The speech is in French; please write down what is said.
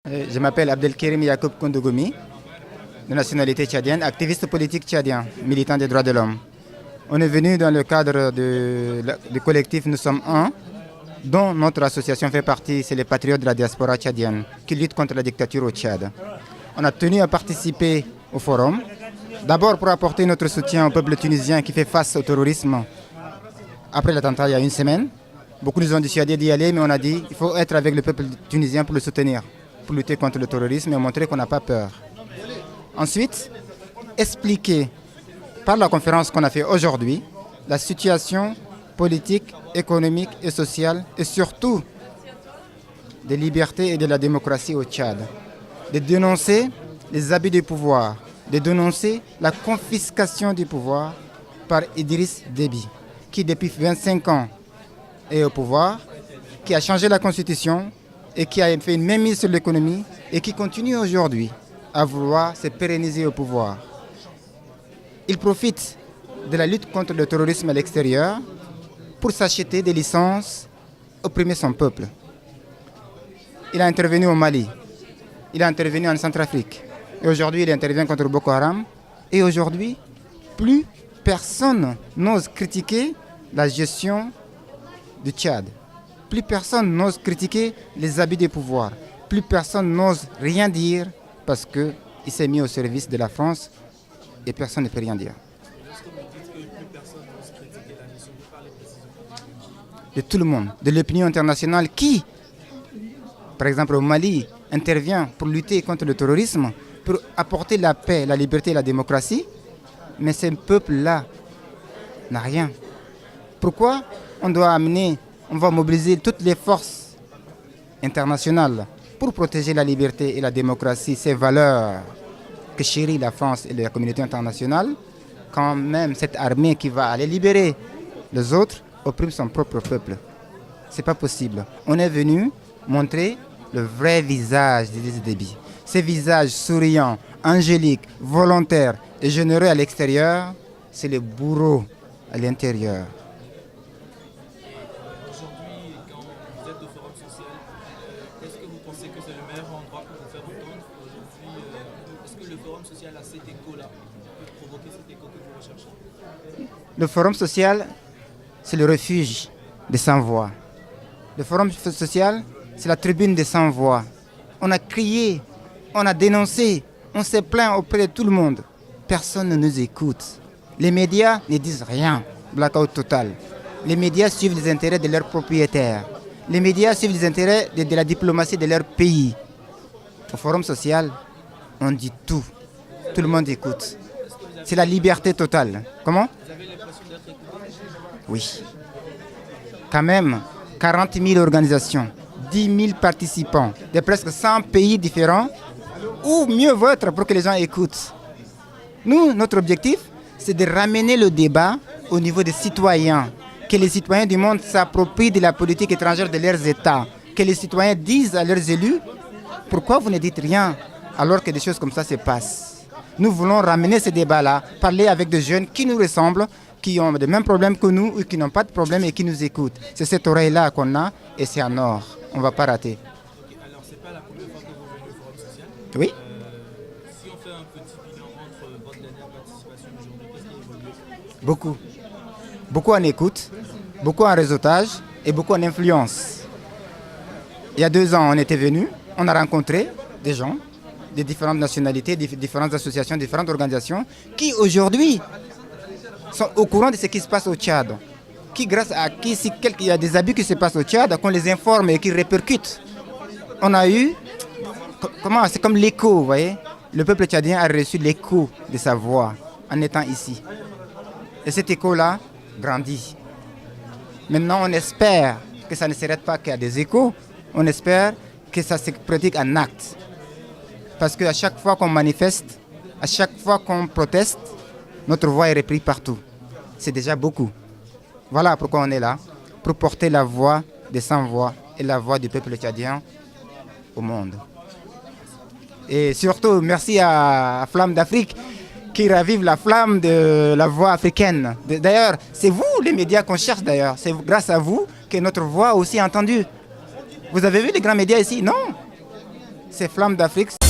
Je m'appelle Abdelkerim Yacoub Koundogomi, de nationalité tchadienne, activiste politique tchadien, militant des droits de l'homme. On est venu dans le cadre du collectif Nous sommes un, dont notre association fait partie, c'est les Patriotes de la diaspora tchadienne, qui luttent contre la dictature au Tchad. On a tenu à participer au forum, d'abord pour apporter notre soutien au peuple tunisien qui fait face au terrorisme après l'attentat il y a une semaine. Beaucoup nous ont dissuadés d'y aller, mais on a dit qu'il faut être avec le peuple tunisien pour le soutenir, pour lutter contre le terrorisme et montrer qu'on n'a pas peur. Ensuite, expliquer par la conférence qu'on a fait aujourd'hui la situation politique, économique et sociale et surtout des libertés et de la démocratie au Tchad. De dénoncer les abus du pouvoir, de dénoncer la confiscation du pouvoir par Idriss Déby, qui depuis 25 ans est au pouvoir, qui a changé la constitution et qui a fait une mainmise sur l'économie et qui continue aujourd'hui à vouloir se pérenniser au pouvoir. Il profite de la lutte contre le terrorisme à l'extérieur pour s'acheter des licences, opprimer son peuple. Il a intervenu au Mali, il a intervenu en Centrafrique et aujourd'hui il intervient contre Boko Haram et aujourd'hui plus personne n'ose critiquer la gestion du Tchad. Plus personne n'ose critiquer les abus des pouvoirs. Plus personne n'ose rien dire parce qu'il s'est mis au service de la France et personne ne peut rien dire. De tout le monde, de l'opinion internationale qui, par exemple au Mali, intervient pour lutter contre le terrorisme, pour apporter la paix, la liberté et la démocratie, mais ce peuple-là n'a rien. Pourquoi on va mobiliser toutes les forces internationales pour protéger la liberté et la démocratie, ces valeurs que chérit la France et la communauté internationale, quand même cette armée qui va aller libérer les autres opprime son propre peuple. Ce n'est pas possible. On est venu montrer le vrai visage d'Idriss Déby. Ce visage souriant, angélique, volontaire et généreux à l'extérieur, c'est le bourreau à l'intérieur. Le forum social, c'est le refuge des sans-voix. Le forum social, c'est la tribune des sans-voix. On a crié, on a dénoncé, on s'est plaint auprès de tout le monde. Personne ne nous écoute. Les médias ne disent rien, blackout total. Les médias suivent les intérêts de leurs propriétaires. Les médias suivent les intérêts de la diplomatie de leur pays. Au forum social, on dit tout. Tout le monde écoute. C'est la liberté totale. Comment ? Oui. Quand même, 40 000 organisations, 10 000 participants de presque 100 pays différents, ou mieux votre pour que les gens écoutent. Nous, notre objectif, c'est de ramener le débat au niveau des citoyens, que les citoyens du monde s'approprient de la politique étrangère de leurs États, que les citoyens disent à leurs élus, pourquoi vous ne dites rien alors que des choses comme ça se passent. Nous voulons ramener ce débat-là, parler avec des jeunes qui nous ressemblent, qui ont les mêmes problèmes que nous ou qui n'ont pas de problème et qui nous écoutent. C'est cette oreille-là qu'on a et c'est en or. On ne va pas rater. Alors, ce n'est pas la première fois que vous venez au Forum social. Oui. Si on fait un petit bilan entre votre dernière participation aujourd'hui, qu'est-ce qui a évolué ? Beaucoup. Beaucoup en écoute, beaucoup en réseautage et beaucoup en influence. Il y a 2 ans, on était venus, on a rencontré des gens de différentes nationalités, différentes associations, différentes organisations qui aujourd'hui sont au courant de ce qui se passe au Tchad. Qui, grâce à qui, si il y a des abus qui se passent au Tchad, qu'on les informe et qui répercutent. On a eu, c'est comme l'écho, vous voyez. Le peuple tchadien a reçu l'écho de sa voix en étant ici. Et cet écho-là grandit. Maintenant, on espère que ça ne s'arrête pas qu'à des échos. On espère que ça se pratique en actes. Parce qu'à chaque fois qu'on manifeste, à chaque fois qu'on proteste, notre voix est reprise partout. C'est déjà beaucoup. Voilà pourquoi on est là, pour porter la voix des sans-voix et la voix du peuple tchadien au monde. Et surtout, merci à Flamme d'Afrique qui ravive la flamme de la voix africaine. D'ailleurs, c'est vous, les médias, qu'on cherche d'ailleurs. C'est grâce à vous que notre voix aussi est entendue. Vous avez vu les grands médias ici? Non. c'est Flammes d'Afrique.